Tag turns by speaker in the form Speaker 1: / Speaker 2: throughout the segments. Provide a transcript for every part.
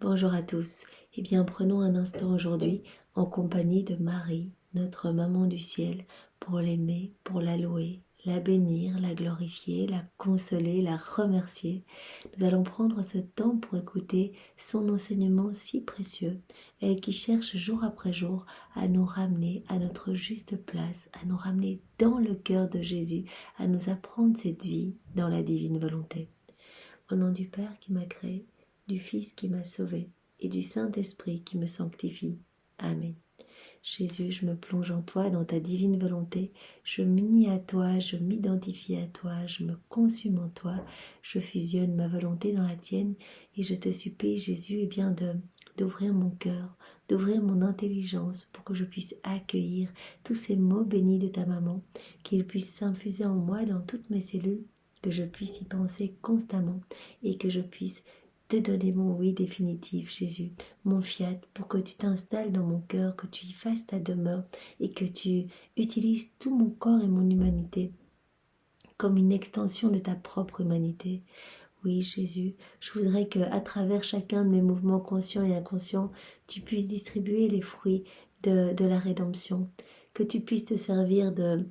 Speaker 1: Bonjour à tous. Eh bien, prenons un instant aujourd'hui en compagnie de Marie, notre maman du ciel, pour l'aimer, pour la louer, la bénir, la glorifier, la consoler, la remercier. Nous allons prendre ce temps pour écouter son enseignement si précieux, et qui cherche jour après jour à nous ramener à notre juste place, à nous ramener dans le cœur de Jésus, à nous apprendre cette vie dans la divine volonté. Au nom du Père qui m'a créé, du Fils qui m'a sauvé et du Saint-Esprit qui me sanctifie. Amen. Jésus, je me plonge en toi, dans ta divine volonté. Je m'unis à toi, je m'identifie à toi, je me consume en toi. Je fusionne ma volonté dans la tienne et je te supplie, Jésus, d'ouvrir mon cœur, d'ouvrir mon intelligence pour que je puisse accueillir tous ces mots bénis de ta maman, qu'ils puissent s'infuser en moi dans toutes mes cellules, que je puisse y penser constamment et que je puisse te donner mon oui définitif, Jésus, mon fiat, pour que tu t'installes dans mon cœur, que tu y fasses ta demeure et que tu utilises tout mon corps et mon humanité comme une extension de ta propre humanité. Oui, Jésus, je voudrais qu'à travers chacun de mes mouvements conscients et inconscients, tu puisses distribuer les fruits de la rédemption, que tu puisses te servir de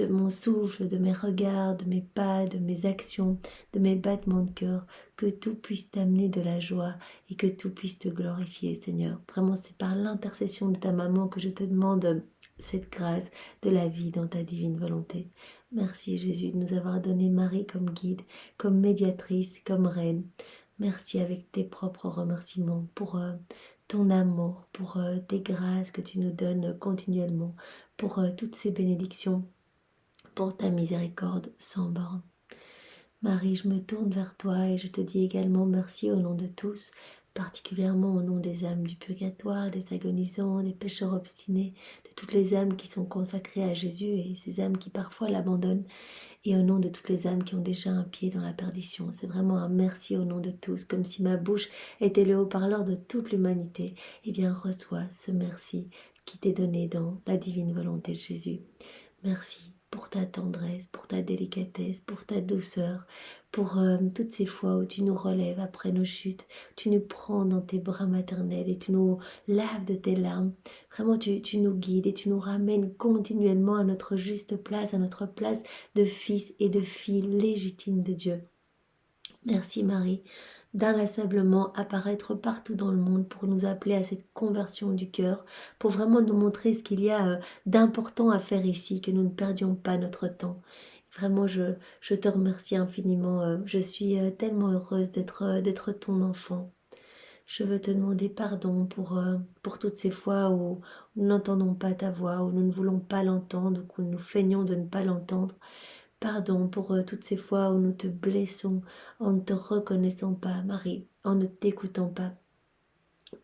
Speaker 1: mon souffle, de mes regards, de mes pas, de mes actions, de mes battements de cœur, que tout puisse t'amener de la joie et que tout puisse te glorifier, Seigneur. Vraiment, c'est par l'intercession de ta maman que je te demande cette grâce de la vie dans ta divine volonté. Merci Jésus de nous avoir donné Marie comme guide, comme médiatrice, comme reine. Merci avec tes propres remerciements pour ton amour, pour tes grâces que tu nous donnes continuellement, pour toutes ces bénédictions, pour ta miséricorde sans borne. Marie, je me tourne vers toi et je te dis également merci au nom de tous, particulièrement au nom des âmes du purgatoire, des agonisants, des pécheurs obstinés, de toutes les âmes qui sont consacrées à Jésus et ces âmes qui parfois l'abandonnent, et au nom de toutes les âmes qui ont déjà un pied dans la perdition. C'est vraiment un merci au nom de tous, comme si ma bouche était le haut-parleur de toute l'humanité. Eh bien, reçois ce merci qui t'est donné dans la divine volonté de Jésus. Merci pour ta tendresse, pour ta délicatesse, pour ta douceur, pour toutes ces fois où tu nous relèves après nos chutes, tu nous prends dans tes bras maternels et tu nous laves de tes larmes. Vraiment, tu nous guides et tu nous ramènes continuellement à notre juste place, à notre place de fils et de filles légitimes de Dieu. Merci Marie d'inlassablement apparaître partout dans le monde pour nous appeler à cette conversion du cœur, pour vraiment nous montrer ce qu'il y a d'important à faire ici, que nous ne perdions pas notre temps. Vraiment, je te remercie infiniment. Je suis tellement heureuse d'être ton enfant. Je veux te demander pardon pour toutes ces fois où nous n'entendons pas ta voix, où nous ne voulons pas l'entendre, où nous feignons de ne pas l'entendre. Pardon pour toutes ces fois où nous te blessons en ne te reconnaissant pas, Marie, en ne t'écoutant pas.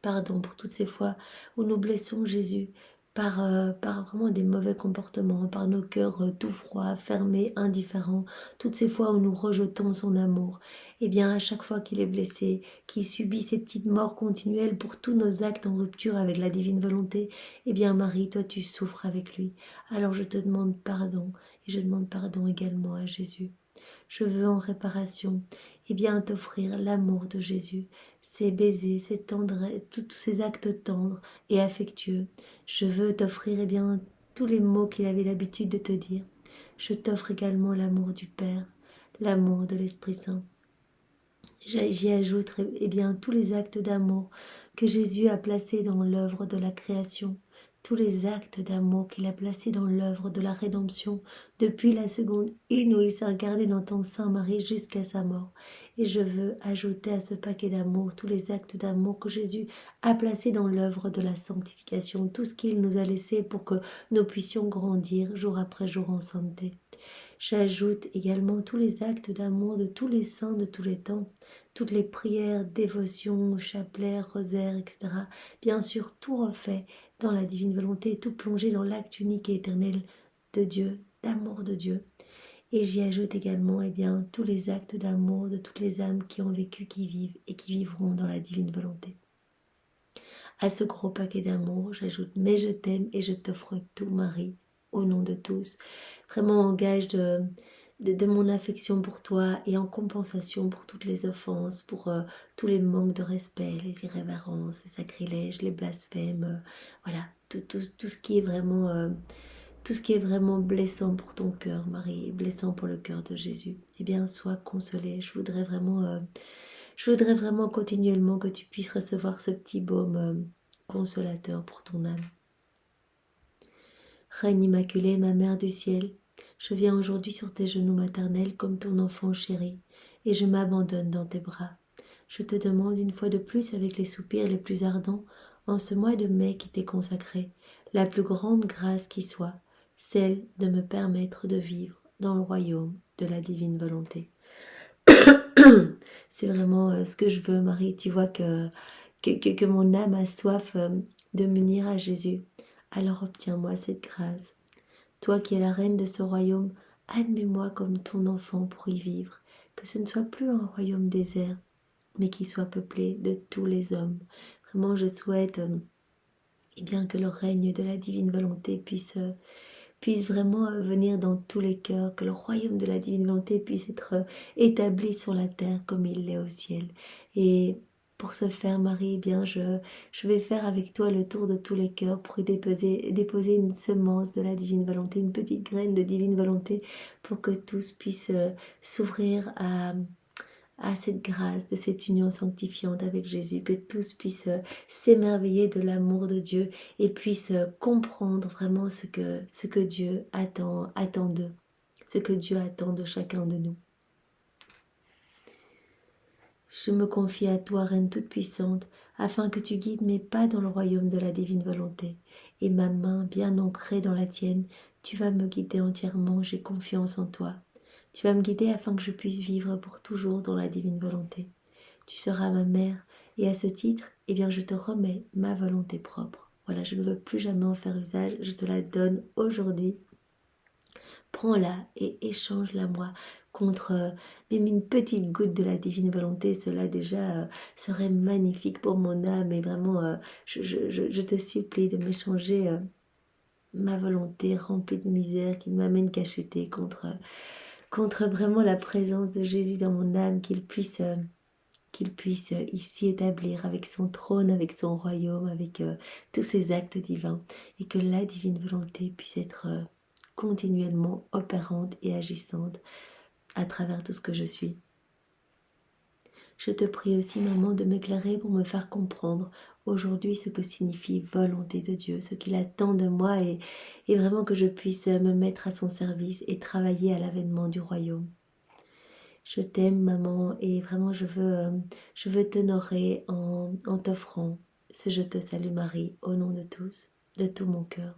Speaker 1: Pardon pour toutes ces fois où nous blessons Jésus par vraiment des mauvais comportements, par nos cœurs tout froids, fermés, indifférents, toutes ces fois où nous rejetons son amour. Et bien à chaque fois qu'il est blessé, qu'il subit ces petites morts continuelles pour tous nos actes en rupture avec la divine volonté, eh bien Marie, toi tu souffres avec lui. Alors je te demande pardon et je demande pardon également à Jésus. Je veux en réparation, eh bien t'offrir l'amour de Jésus, ses baisers, ses tendresses, tous ces actes tendres et affectueux. Je veux t'offrir, eh bien, tous les mots qu'il avait l'habitude de te dire. Je t'offre également l'amour du Père, l'amour de l'Esprit Saint. J'y ajoute, eh bien, tous les actes d'amour que Jésus a placés dans l'œuvre de la création, tous les actes d'amour qu'il a placés dans l'œuvre de la rédemption, depuis la seconde une où il s'est incarné dans ton sein, Marie, jusqu'à sa mort. Et je veux ajouter à ce paquet d'amour tous les actes d'amour que Jésus a placés dans l'œuvre de la sanctification, tout ce qu'il nous a laissé pour que nous puissions grandir jour après jour en sainteté. J'ajoute également tous les actes d'amour de tous les saints de tous les temps, toutes les prières, dévotions, chapelets, rosaires, etc. Bien sûr, tout refait dans la divine volonté, tout plongé dans l'acte unique et éternel de Dieu, d'amour de Dieu. Et j'y ajoute également bien, tous les actes d'amour de toutes les âmes qui ont vécu, qui vivent et qui vivront dans la divine volonté. À ce gros paquet d'amour, j'ajoute « Mais je t'aime et je t'offre tout, Marie », au nom de tous. Vraiment en gage de mon affection pour toi et en compensation pour toutes les offenses, pour tous les manques de respect, les irrévérences, les sacrilèges, les blasphèmes, voilà, tout ce qui est vraiment... tout ce qui est vraiment blessant pour ton cœur, Marie, et blessant pour le cœur de Jésus, eh bien, sois consolée. Je voudrais vraiment continuellement que tu puisses recevoir ce petit baume consolateur pour ton âme. Reine Immaculée, ma Mère du ciel, je viens aujourd'hui sur tes genoux maternels comme ton enfant chéri, et je m'abandonne dans tes bras. Je te demande une fois de plus avec les soupirs les plus ardents, en ce mois de mai qui t'est consacré, la plus grande grâce qui soit, celle de me permettre de vivre dans le royaume de la divine volonté. C'est vraiment ce que je veux, Marie. Tu vois que mon âme a soif de m'unir à Jésus. Alors obtiens-moi cette grâce. Toi qui es la reine de ce royaume, admets-moi comme ton enfant pour y vivre. Que ce ne soit plus un royaume désert, mais qui soit peuplé de tous les hommes. Vraiment, je souhaite eh bien, que le règne de la divine volonté puisse vraiment venir dans tous les cœurs, que le royaume de la divine volonté puisse être établi sur la terre comme il l'est au ciel. Et pour ce faire, Marie, eh bien, je vais faire avec toi le tour de tous les cœurs pour y déposer une semence de la divine volonté, une petite graine de divine volonté, pour que tous puissent s'ouvrir à cette grâce, de cette union sanctifiante avec Jésus, que tous puissent s'émerveiller de l'amour de Dieu et puissent comprendre vraiment ce que Dieu attend d'eux, ce que Dieu attend de chacun de nous. Je me confie à toi, Reine toute-puissante, afin que tu guides mes pas dans le royaume de la divine volonté, et ma main bien ancrée dans la tienne, tu vas me guider entièrement, j'ai confiance en toi. Tu vas me guider afin que je puisse vivre pour toujours dans la divine volonté. Tu seras ma mère, et à ce titre, eh bien, je te remets ma volonté propre. Voilà, je ne veux plus jamais en faire usage, je te la donne aujourd'hui. Prends-la et échange-la moi contre même une petite goutte de la divine volonté. Cela déjà serait magnifique pour mon âme, et vraiment, je te supplie de m'échanger ma volonté remplie de misère qui ne m'amène qu'à chuter contre vraiment la présence de Jésus dans mon âme, qu'il puisse ici établir avec son trône, avec son royaume, avec tous ses actes divins, et que la divine volonté puisse être continuellement opérante et agissante à travers tout ce que je suis. Je te prie aussi, maman, de m'éclairer pour me faire comprendre aujourd'hui ce que signifie volonté de Dieu, ce qu'il attend de moi, et vraiment que je puisse me mettre à son service et travailler à l'avènement du royaume. Je t'aime, maman, et vraiment je veux t'honorer en t'offrant ce Je te salue Marie au nom de tous, de tout mon cœur.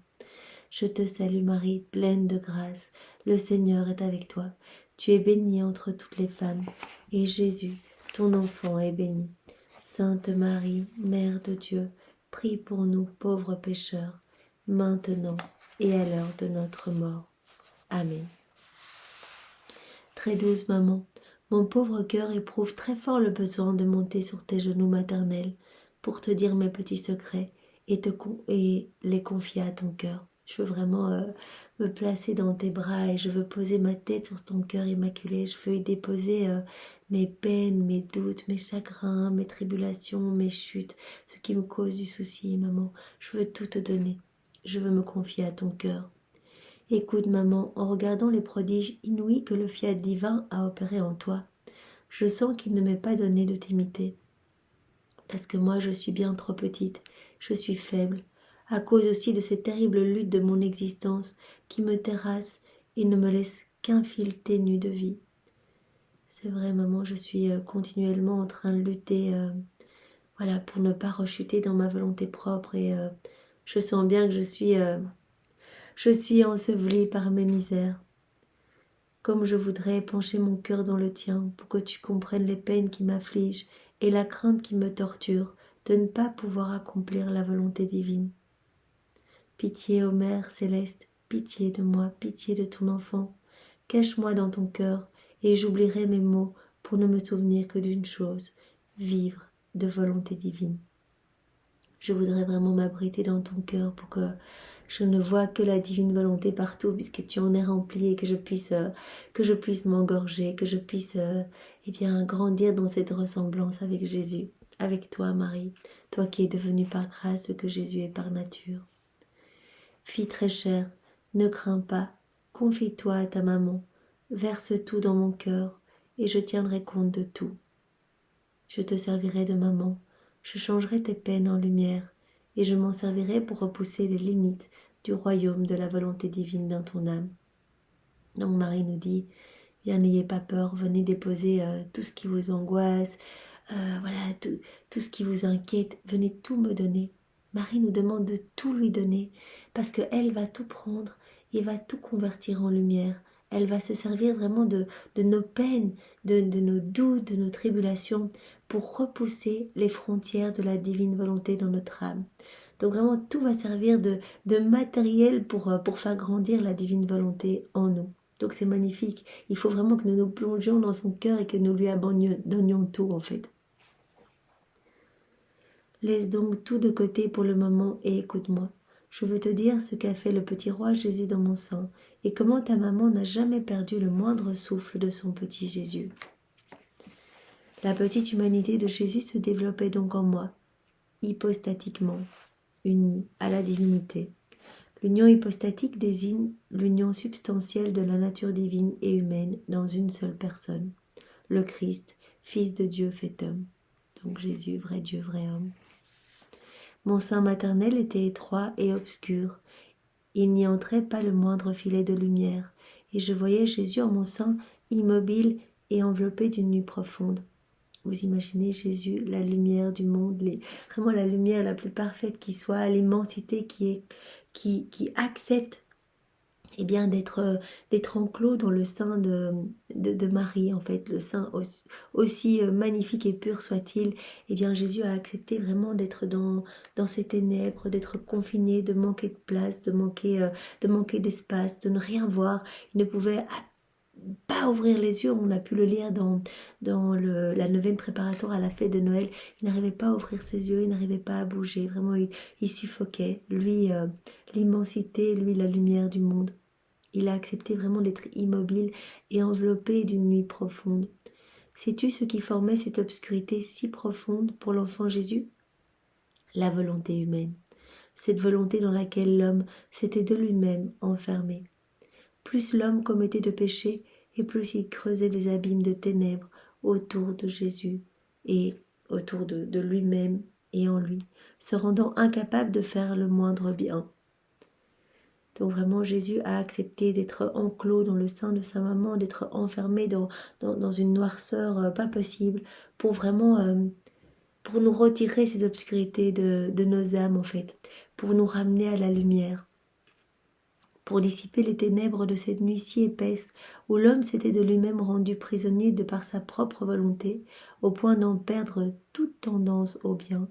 Speaker 1: Je te salue Marie, pleine de grâce, le Seigneur est avec toi. Tu es bénie entre toutes les femmes, et Jésus, ton enfant, est béni. Sainte Marie, Mère de Dieu, prie pour nous pauvres pécheurs, maintenant et à l'heure de notre mort. Amen. Très douce maman, mon pauvre cœur éprouve très fort le besoin de monter sur tes genoux maternels pour te dire mes petits secrets et les confier à ton cœur. Je veux vraiment me placer dans tes bras, et je veux poser ma tête sur ton cœur immaculé. Je veux y déposer mes peines, mes doutes, mes chagrins, mes tribulations, mes chutes, ce qui me cause du souci, maman. Je veux tout te donner. Je veux me confier à ton cœur. Écoute, maman, en regardant les prodiges inouïs que le fiat divin a opérés en toi, je sens qu'il ne m'est pas donné de t'imiter. Parce que moi, je suis bien trop petite, je suis faible, à cause aussi de ces terribles luttes de mon existence qui me terrassent et ne me laissent qu'un fil ténu de vie. C'est vrai, maman, je suis continuellement en train de lutter voilà, pour ne pas rechuter dans ma volonté propre, et je sens bien que je suis ensevelie par mes misères. Comme je voudrais pencher mon cœur dans le tien pour que tu comprennes les peines qui m'affligent et la crainte qui me torture de ne pas pouvoir accomplir la volonté divine. Pitié, ô Mère céleste, pitié de moi, pitié de ton enfant. Cache-moi dans ton cœur, et j'oublierai mes maux pour ne me souvenir que d'une chose, vivre de volonté divine. Je voudrais vraiment m'abriter dans ton cœur pour que Je ne vois que la divine volonté partout puisque tu en es rempli et que je puisse m'engorger, que je puisse eh bien, grandir dans cette ressemblance avec Jésus, avec toi Marie, toi qui es devenue par grâce ce que Jésus est par nature. Fille très chère, ne crains pas, confie-toi à ta maman, verse tout dans mon cœur et je tiendrai compte de tout. Je te servirai de maman, je changerai tes peines en lumière et je m'en servirai pour repousser les limites du royaume de la volonté divine dans ton âme. Donc Marie nous dit, bien n'ayez pas peur, venez déposer tout ce qui vous angoisse, voilà, tout ce qui vous inquiète, venez tout me donner. Marie nous demande de tout lui donner, parce qu'elle va tout prendre et va tout convertir en lumière. Elle va se servir vraiment de nos peines, de nos doutes, de nos tribulations, pour repousser les frontières de la divine volonté dans notre âme. Donc vraiment, tout va servir de matériel pour faire grandir la divine volonté en nous. Donc c'est magnifique. Il faut vraiment que nous nous plongions dans son cœur et que nous lui abandonnions tout en fait. Laisse donc tout de côté pour le moment et écoute-moi. Je veux te dire ce qu'a fait le petit roi Jésus dans mon sein et comment ta maman n'a jamais perdu le moindre souffle de son petit Jésus. La petite humanité de Jésus se développait donc en moi, hypostatiquement, unie à la divinité. L'union hypostatique désigne l'union substantielle de la nature divine et humaine dans une seule personne, le Christ, Fils de Dieu fait homme. Donc Jésus, vrai Dieu, vrai homme. Mon sein maternel était étroit et obscur. Il n'y entrait pas le moindre filet de lumière, et je voyais Jésus en mon sein immobile et enveloppé d'une nuit profonde. Vous imaginez Jésus, la lumière du monde, vraiment la lumière la plus parfaite qui soit, l'immensité qui accepte eh bien d'être enclos dans le sein de Marie, en fait, le sein aussi magnifique et pur soit-il. Eh bien Jésus a accepté vraiment d'être dans ces ténèbres, d'être confiné, de manquer de place, de manquer d'espace, de ne rien voir. Il ne pouvait pas ouvrir les yeux. On a pu le lire dans la neuvaine préparatoire à la fête de Noël. Il n'arrivait pas à ouvrir ses yeux, il n'arrivait pas à bouger. Vraiment, il suffoquait. Lui, l'immensité, lui, la lumière du monde. Il a accepté vraiment d'être immobile et enveloppé d'une nuit profonde. Sais-tu ce qui formait cette obscurité si profonde pour l'enfant Jésus? La volonté humaine. Cette volonté dans laquelle l'homme s'était de lui-même enfermé. Plus l'homme commettait de péchés, et plus il creusait des abîmes de ténèbres autour de Jésus et autour de lui-même et en lui, se rendant incapable de faire le moindre bien. Donc vraiment, Jésus a accepté d'être enclos dans le sein de sa maman, d'être enfermé dans une noirceur pas possible, pour vraiment, pour nous retirer ces obscurités de nos âmes en fait, pour nous ramener à la lumière, pour dissiper les ténèbres de cette nuit si épaisse où l'homme s'était de lui-même rendu prisonnier de par sa propre volonté, au point d'en perdre toute tendance au bien.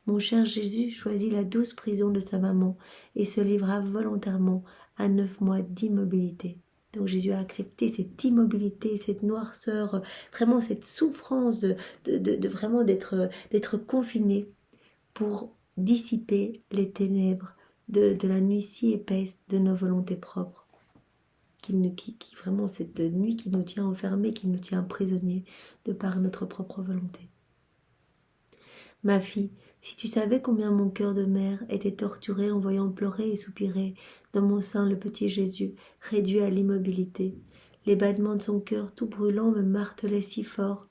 Speaker 1: Mon cher Jésus choisit la douce prison de sa maman et se livra volontairement à 9 mois d'immobilité. Donc Jésus a accepté cette immobilité, cette noirceur, vraiment cette souffrance de vraiment d'être confiné pour dissiper les ténèbres de la nuit si épaisse de nos volontés propres. Qui vraiment cette nuit qui nous tient enfermés, qui nous tient prisonniers de par notre propre volonté. Ma fille, si tu savais combien mon cœur de mère était torturé en voyant pleurer et soupirer dans mon sein le petit Jésus, réduit à l'immobilité, les battements de son cœur tout brûlant me martelaient si fort.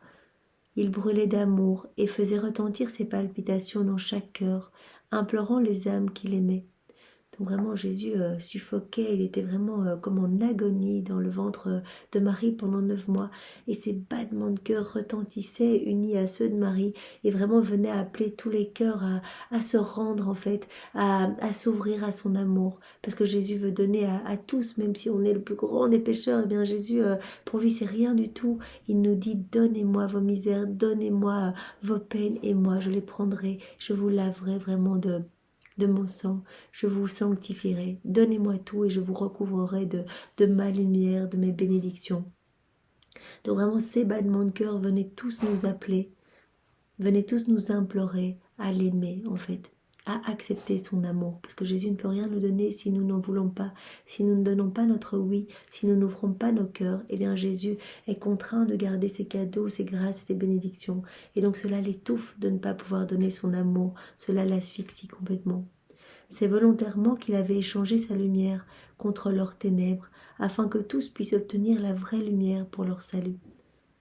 Speaker 1: Il brûlait d'amour et faisait retentir ses palpitations dans chaque cœur, implorant les âmes qu'il aimait. Donc vraiment Jésus suffoquait, il était vraiment comme en agonie dans le ventre de Marie pendant 9 mois et ses battements de cœur retentissaient unis à ceux de Marie et vraiment venaient appeler tous les cœurs à se rendre en fait, à s'ouvrir à son amour parce que Jésus veut donner à tous, même si on est le plus grand des pécheurs, et bien Jésus pour lui c'est rien du tout, il nous dit donnez-moi vos misères, donnez-moi vos peines et moi je les prendrai, je vous laverai vraiment de mon sang, je vous sanctifierai. Donnez-moi tout et je vous recouvrerai de ma lumière, de mes bénédictions. Donc vraiment, ces battements de cœur venaient tous nous appeler, venaient tous nous implorer à l'aimer, en fait, à accepter son amour, parce que Jésus ne peut rien nous donner si nous n'en voulons pas, si nous ne donnons pas notre oui, si nous n'ouvrons pas nos cœurs, eh bien Jésus est contraint de garder ses cadeaux, ses grâces, ses bénédictions, et donc cela l'étouffe de ne pas pouvoir donner son amour, cela l'asphyxie complètement. C'est volontairement qu'il avait échangé sa lumière contre leurs ténèbres, afin que tous puissent obtenir la vraie lumière pour leur salut.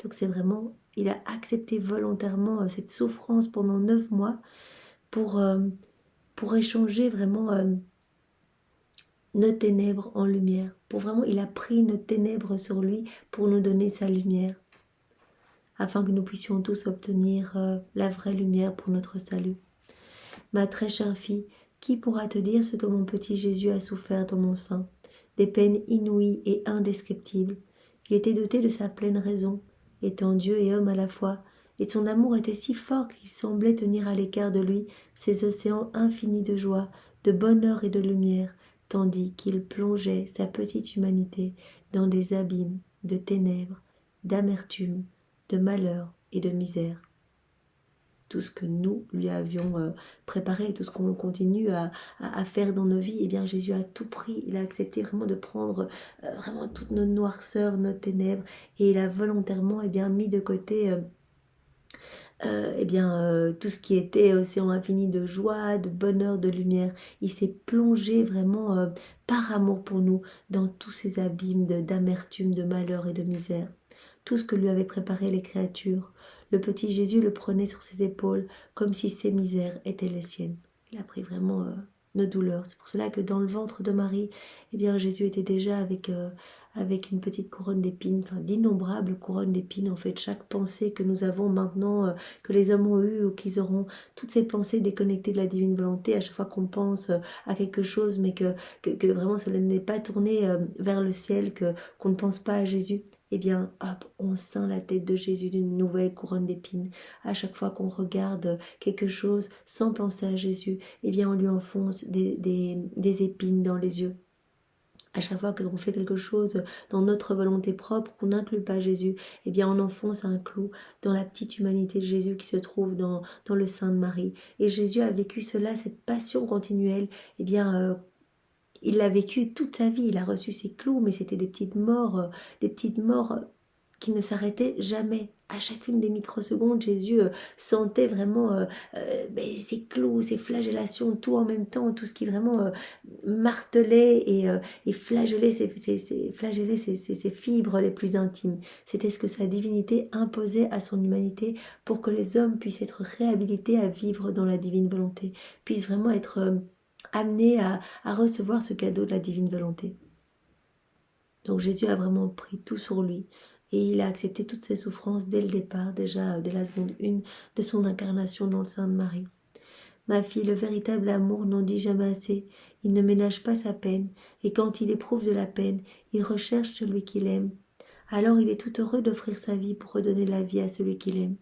Speaker 1: Donc c'est vraiment, il a accepté volontairement cette souffrance pendant 9 mois pour échanger vraiment nos ténèbres en lumière. Pour vraiment, il a pris nos ténèbres sur lui pour nous donner sa lumière, afin que nous puissions tous obtenir la vraie lumière pour notre salut. Ma très chère fille, qui pourra te dire ce que mon petit Jésus a souffert dans mon sein? Des peines inouïes et indescriptibles. Il était doté de sa pleine raison, étant Dieu et homme à la fois, et son amour était si fort qu'il semblait tenir à l'écart de lui ces océans infinis de joie, de bonheur et de lumière, tandis qu'il plongeait sa petite humanité dans des abîmes de ténèbres, d'amertume, de malheur et de misère. Tout ce que nous lui avions préparé, tout ce qu'on continue à faire dans nos vies, eh bien Jésus a tout pris, il a accepté vraiment de prendre vraiment toutes nos noirceurs, nos ténèbres, et il a volontairement mis de côté tout ce qui était océan infini de joie, de bonheur, de lumière. Il s'est plongé vraiment par amour pour nous dans tous ces abîmes d'amertume, de malheur et de misère. Tout ce que lui avaient préparé les créatures, le petit Jésus le prenait sur ses épaules comme si ses misères étaient les siennes. Il a pris vraiment nos douleurs. C'est pour cela que dans le ventre de Marie, eh bien Jésus était déjà avec une petite couronne d'épines, enfin d'innombrables couronnes d'épines. En fait, chaque pensée que nous avons maintenant, que les hommes ont eue ou qu'ils auront, toutes ces pensées déconnectées de la divine volonté, à chaque fois qu'on pense à quelque chose, mais que vraiment cela n'est pas tourné vers le ciel, qu'on ne pense pas à Jésus, eh bien, hop, on ceint la tête de Jésus d'une nouvelle couronne d'épines. À chaque fois qu'on regarde quelque chose sans penser à Jésus, eh bien, on lui enfonce des épines dans les yeux. À chaque fois que l'on fait quelque chose dans notre volonté propre, qu'on n'inclut pas Jésus, eh bien, on enfonce un clou dans la petite humanité de Jésus qui se trouve dans le sein de Marie. Et Jésus a vécu cela, cette passion continuelle, eh bien, il l'a vécu toute sa vie, il a reçu ses clous, mais c'était des petites morts qui ne s'arrêtaient jamais. À chacune des microsecondes, Jésus sentait vraiment ses clous, ses flagellations, tout en même temps, tout ce qui vraiment martelait et flagellait ses fibres les plus intimes. C'était ce que sa divinité imposait à son humanité pour que les hommes puissent être réhabilités à vivre dans la divine volonté, puissent vraiment être amenés à recevoir ce cadeau de la divine volonté. Donc Jésus a vraiment pris tout sur lui et il a accepté toutes ses souffrances dès le départ, déjà dès la seconde 1 de son incarnation dans le sein de Marie. Ma fille, le véritable amour n'en dit jamais assez, il ne ménage pas sa peine, et quand il éprouve de la peine, il recherche celui qu'il aime. Alors il est tout heureux d'offrir sa vie pour redonner la vie à celui qu'il aime.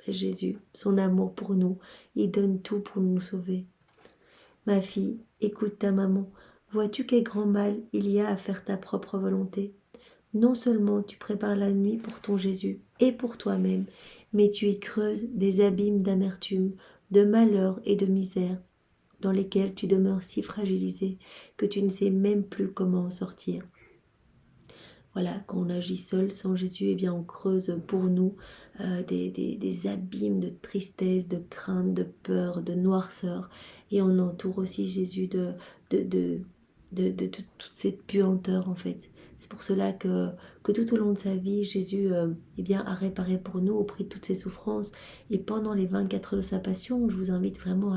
Speaker 1: Jésus, son amour pour nous, il donne tout pour nous sauver. Ma fille, écoute ta maman, vois-tu quel grand mal il y a à faire ta propre volonté? Non seulement tu prépares la nuit pour ton Jésus et pour toi-même, mais tu y creuses des abîmes d'amertume, de malheur et de misère, dans lesquels tu demeures si fragilisé que tu ne sais même plus comment en sortir. Voilà, quand on agit seul, sans Jésus, eh bien on creuse pour nous des abîmes de tristesse, de crainte, de peur, de noirceur. Et on entoure aussi Jésus de toute cette puanteur en fait. C'est pour cela que tout au long de sa vie, Jésus a réparé pour nous au prix de toutes ses souffrances. Et pendant les 24 heures de sa passion, je vous invite vraiment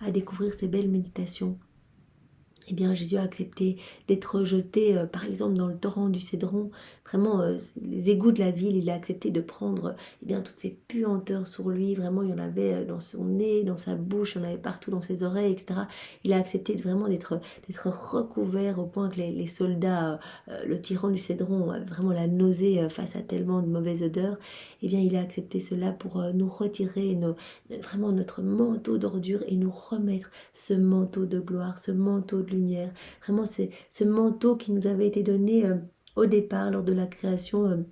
Speaker 1: à découvrir ces belles méditations. Eh bien, Jésus a accepté d'être jeté, par exemple, dans le torrent du Cédron, vraiment les égouts de la ville. Il a accepté de prendre toutes ces puanteurs sur lui. Vraiment, il y en avait dans son nez, dans sa bouche, il y en avait partout dans ses oreilles, etc. Il a accepté vraiment d'être recouvert au point que les soldats, le tyran du Cédron, vraiment la nausée face à tellement de mauvaises odeurs. Eh bien, il a accepté cela pour nous retirer vraiment notre manteau d'ordure et nous remettre ce manteau de gloire, ce manteau de lumière. Vraiment, c'est ce manteau qui nous avait été donné au départ, lors de la création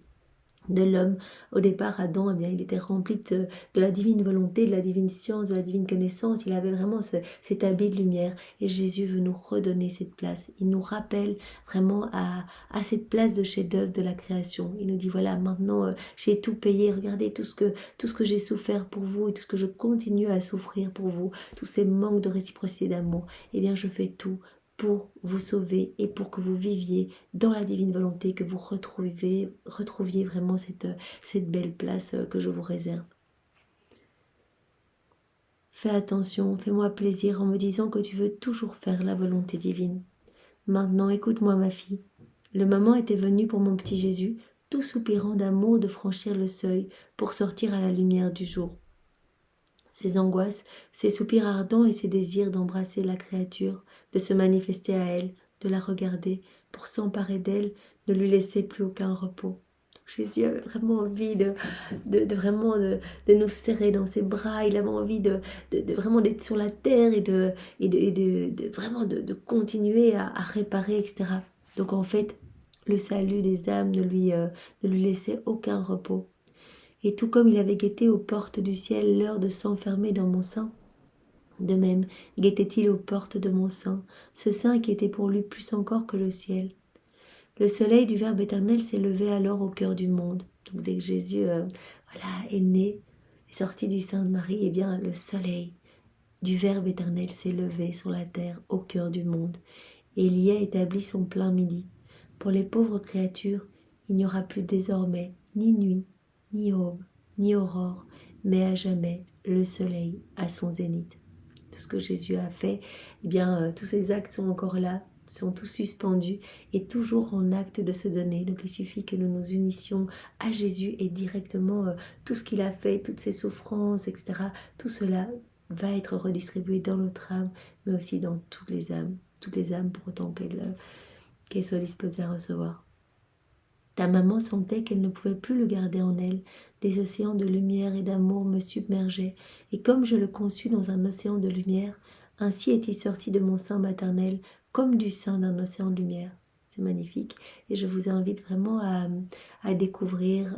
Speaker 1: de l'homme. Au départ, Adam, eh bien, il était rempli de la divine volonté, de la divine science, de la divine connaissance. Il avait vraiment cet habit de lumière. Et Jésus veut nous redonner cette place. Il nous rappelle vraiment à cette place de chef-d'œuvre de la création. Il nous dit, voilà, maintenant, j'ai tout payé. Regardez tout ce que j'ai souffert pour vous et tout ce que je continue à souffrir pour vous. Tous ces manques de réciprocité d'amour. Eh bien, je fais tout pour vous sauver et pour que vous viviez dans la divine volonté, que vous retrouviez vraiment cette belle place que je vous réserve. Fais attention, fais-moi plaisir en me disant que tu veux toujours faire la volonté divine. Maintenant, écoute-moi ma fille. Le moment était venu pour mon petit Jésus, tout soupirant d'amour de franchir le seuil pour sortir à la lumière du jour. Ses angoisses, ses soupirs ardents et ses désirs d'embrasser la créature, de se manifester à elle, de la regarder, pour s'emparer d'elle, ne lui laisser plus aucun repos. Jésus avait vraiment envie de nous serrer dans ses bras, il avait envie de vraiment d'être sur la terre et de continuer à réparer, etc. Donc en fait, le salut des âmes ne lui laissait aucun repos. Et tout comme il avait guetté aux portes du ciel l'heure de s'enfermer dans mon sein, de même guettait-il aux portes de mon sein, ce sein qui était pour lui plus encore que le ciel. Le soleil du Verbe éternel s'est levé alors au cœur du monde. Donc dès que Jésus est né, est sorti du sein de Marie, eh bien le soleil du Verbe éternel s'est levé sur la terre au cœur du monde. Et il y a établi son plein midi. Pour les pauvres créatures, il n'y aura plus désormais ni nuit, ni aube, ni aurore, mais à jamais le soleil à son zénith. Tout ce que Jésus a fait, eh bien, tous ces actes sont encore là, sont tous suspendus et toujours en acte de se donner. Donc il suffit que nous nous unissions à Jésus et directement tout ce qu'il a fait, toutes ses souffrances, etc., tout cela va être redistribué dans notre âme, mais aussi dans toutes les âmes pour autant qu'elles soient disposées à recevoir. Ta maman sentait qu'elle ne pouvait plus le garder en elle. Des océans de lumière et d'amour me submergeaient, et comme je le conçus dans un océan de lumière, ainsi est-il sorti de mon sein maternel, comme du sein d'un océan de lumière. C'est magnifique, et je vous invite vraiment à découvrir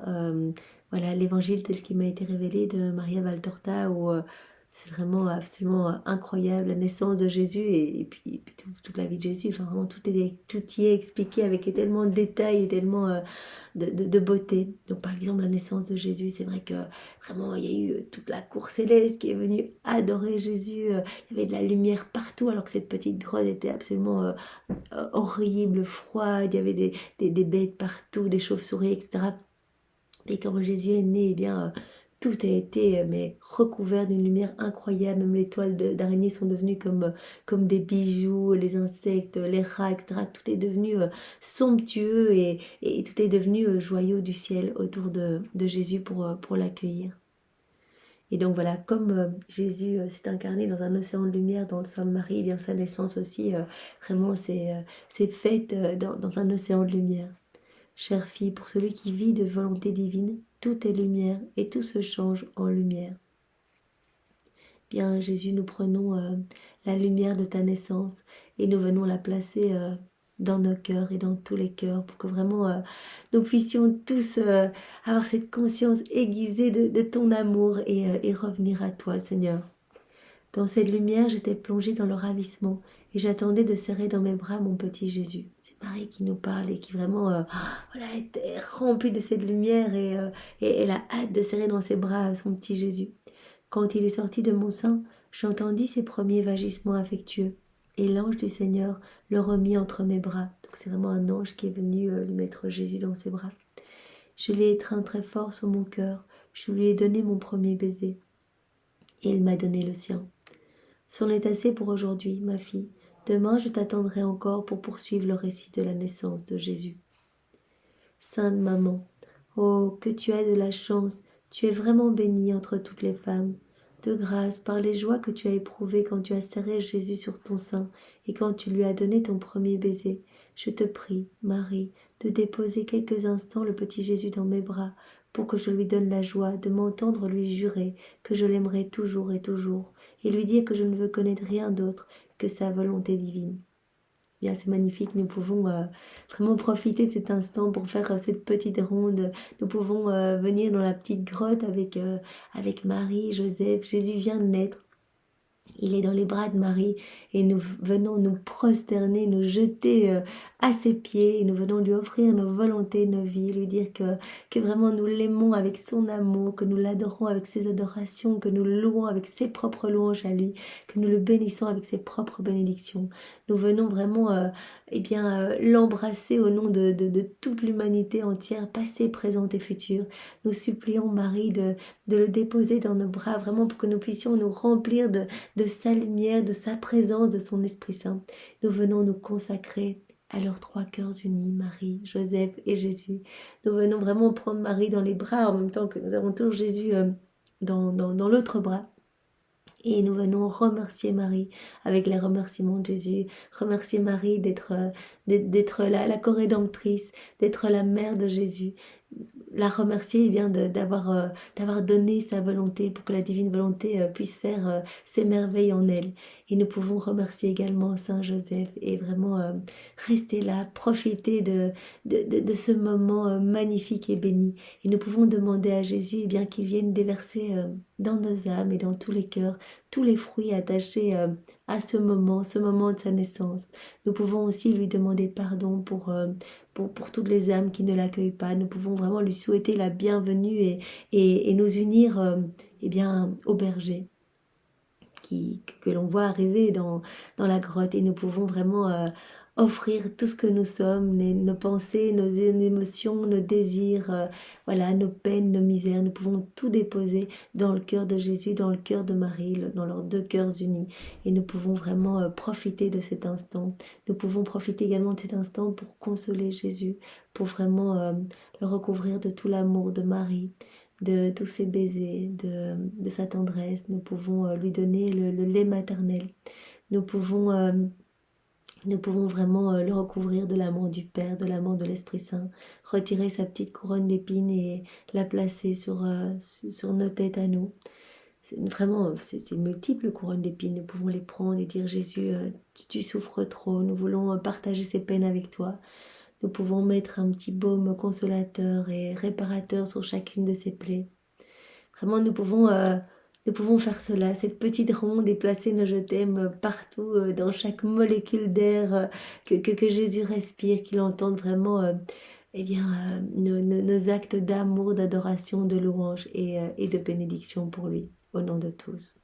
Speaker 1: l'évangile tel qu'il m'a été révélé de Maria Valtorta, où c'est vraiment absolument incroyable, la naissance de Jésus et puis toute la vie de Jésus. Enfin, vraiment, tout y est expliqué avec tellement de détails et tellement de beauté. Donc, par exemple, la naissance de Jésus, c'est vrai que vraiment, il y a eu toute la cour céleste qui est venue adorer Jésus. Il y avait de la lumière partout, alors que cette petite grotte était absolument horrible, froide. Il y avait des bêtes partout, des chauves-souris, etc. Et quand Jésus est né, eh bien... tout a été recouvert d'une lumière incroyable. Même les toiles d'araignée sont devenues comme des bijoux, les insectes, les rats, etc. Tout est devenu somptueux et tout est devenu joyau du ciel autour de Jésus pour l'accueillir. Et donc voilà, comme Jésus s'est incarné dans un océan de lumière dans le sein de Marie, eh bien sa naissance aussi, vraiment, c'est faite dans un océan de lumière. Chère fille, pour celui qui vit de volonté divine, tout est lumière et tout se change en lumière. Bien, Jésus, nous prenons la lumière de ta naissance et nous venons la placer dans nos cœurs et dans tous les cœurs pour que vraiment nous puissions tous avoir cette conscience aiguisée de ton amour et revenir à toi, Seigneur. Dans cette lumière, j'étais plongée dans le ravissement et j'attendais de serrer dans mes bras mon petit Jésus. C'est Marie qui nous parle et qui vraiment est remplie de cette lumière et elle a hâte de serrer dans ses bras son petit Jésus. Quand il est sorti de mon sein, j'entendis ses premiers vagissements affectueux et l'ange du Seigneur le remit entre mes bras. Donc c'est vraiment un ange qui est venu lui mettre Jésus dans ses bras. Je l'ai étreint très fort sur mon cœur, je lui ai donné mon premier baiser et il m'a donné le sien. C'en est assez pour aujourd'hui, ma fille. Demain, je t'attendrai encore pour poursuivre le récit de la naissance de Jésus. Sainte maman, oh, que tu as de la chance, tu es vraiment bénie entre toutes les femmes. De grâce, par les joies que tu as éprouvées quand tu as serré Jésus sur ton sein et quand tu lui as donné ton premier baiser, je te prie, Marie, de déposer quelques instants le petit Jésus dans mes bras pour que je lui donne la joie de m'entendre lui jurer que je l'aimerai toujours et lui dire que je ne veux connaître rien d'autre que sa volonté divine. bien c'est magnifique, nous pouvons vraiment profiter de cet instant pour faire cette petite ronde. Nous pouvons venir dans la petite grotte avec Marie, Joseph. Jésus vient de naître. Il est dans les bras de Marie et nous venons nous prosterner, nous jeter à ses pieds et nous venons lui offrir nos volontés, nos vies, lui dire que vraiment nous l'aimons avec son amour, que nous l'adorons avec ses adorations, que nous le louons avec ses propres louanges à lui, que nous le bénissons avec ses propres bénédictions. Nous venons vraiment l'embrasser au nom de toute l'humanité entière, passée, présente et future. Nous supplions Marie de le déposer dans nos bras, vraiment pour que nous puissions nous remplir de sa lumière, de sa présence, de son Esprit Saint. Nous venons nous consacrer à leurs trois cœurs unis, Marie, Joseph et Jésus. Nous venons vraiment prendre Marie dans les bras en même temps que nous avons toujours Jésus dans l'autre bras. Et nous venons remercier Marie avec les remerciements de Jésus. Remercier Marie d'être la co-rédemptrice, d'être la mère de Jésus. La remercier d'avoir donné sa volonté pour que la divine volonté puisse faire ses merveilles en elle. Et nous pouvons remercier également Saint Joseph et vraiment rester là, profiter de ce moment magnifique et béni. Et nous pouvons demander à Jésus qu'il vienne déverser dans nos âmes et dans tous les cœurs tous les fruits attachés à ce moment de sa naissance. Nous pouvons aussi lui demander pardon pour toutes les âmes qui ne l'accueillent pas. Nous pouvons vraiment lui souhaiter la bienvenue et nous unir au berger que l'on voit arriver dans la grotte. Et nous pouvons vraiment offrir tout ce que nous sommes, nos pensées, nos émotions, nos désirs, nos peines, nos misères. Nous pouvons tout déposer dans le cœur de Jésus, dans le cœur de Marie, dans leurs deux cœurs unis. Et nous pouvons vraiment profiter de cet instant. Nous pouvons profiter également de cet instant pour consoler Jésus, pour vraiment le recouvrir de tout l'amour de Marie, de tous ses baisers, de sa tendresse. Nous pouvons lui donner le lait maternel. Nous pouvons vraiment le recouvrir de l'amour du Père, de l'amour de l'Esprit Saint, retirer sa petite couronne d'épines et la placer sur nos têtes à nous. C'est multiples couronnes d'épines, nous pouvons les prendre et dire Jésus, tu souffres trop, nous voulons partager ces peines avec toi. Nous pouvons mettre un petit baume consolateur et réparateur sur chacune de ces plaies. Vraiment, nous pouvons faire cela, cette petite ronde et placer nos je t'aime partout, dans chaque molécule d'air que Jésus respire, qu'il entende vraiment nos actes d'amour, d'adoration, de louange et de bénédiction pour lui, au nom de tous.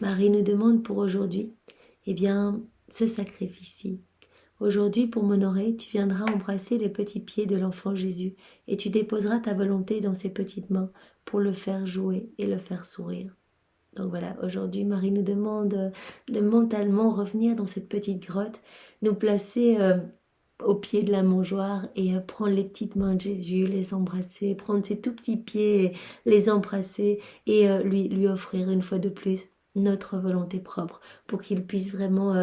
Speaker 1: Marie nous demande pour aujourd'hui, ce sacrifice-ci. Aujourd'hui, pour m'honorer, tu viendras embrasser les petits pieds de l'enfant Jésus et tu déposeras ta volonté dans ses petites mains pour le faire jouer et le faire sourire. Donc voilà, aujourd'hui, Marie nous demande de mentalement revenir dans cette petite grotte, nous placer au pied de la mangeoire et prendre les petites mains de Jésus, les embrasser, prendre ses tout petits pieds, les embrasser et lui offrir une fois de plus notre volonté propre pour qu'il puisse vraiment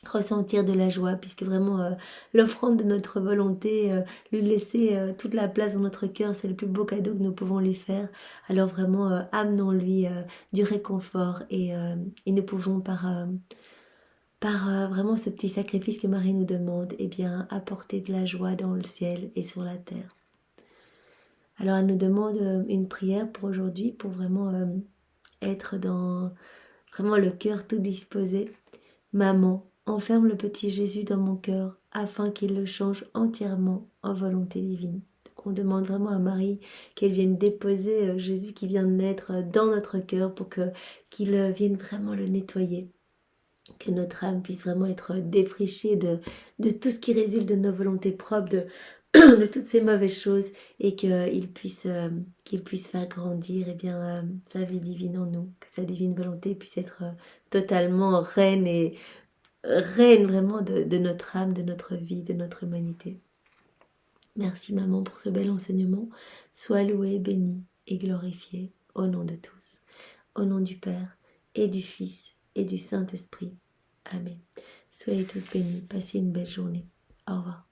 Speaker 1: ressentir de la joie, puisque vraiment l'offrande de notre volonté, lui laisser toute la place dans notre cœur, c'est le plus beau cadeau que nous pouvons lui faire. Alors vraiment amenons-lui du réconfort et nous pouvons par vraiment ce petit sacrifice que Marie nous demande, apporter de la joie dans le ciel et sur la terre. Alors elle nous demande une prière pour aujourd'hui, pour vraiment être dans vraiment le cœur tout disposé. Maman, enferme le petit Jésus dans mon cœur afin qu'il le change entièrement en volonté divine. Donc on demande vraiment à Marie qu'elle vienne déposer Jésus qui vient de naître dans notre cœur pour qu'il vienne vraiment le nettoyer. Que notre âme puisse vraiment être défrichée de tout ce qui résulte de nos volontés propres, de toutes ces mauvaises choses et qu'il puisse faire grandir sa vie divine en nous, que sa divine volonté puisse être totalement reine vraiment de notre âme, de notre vie, de notre humanité. Merci maman pour ce bel enseignement. Sois louée, bénie et glorifiée au nom de tous. Au nom du Père et du Fils et du Saint-Esprit. Amen. Soyez tous bénis. Passez une belle journée. Au revoir.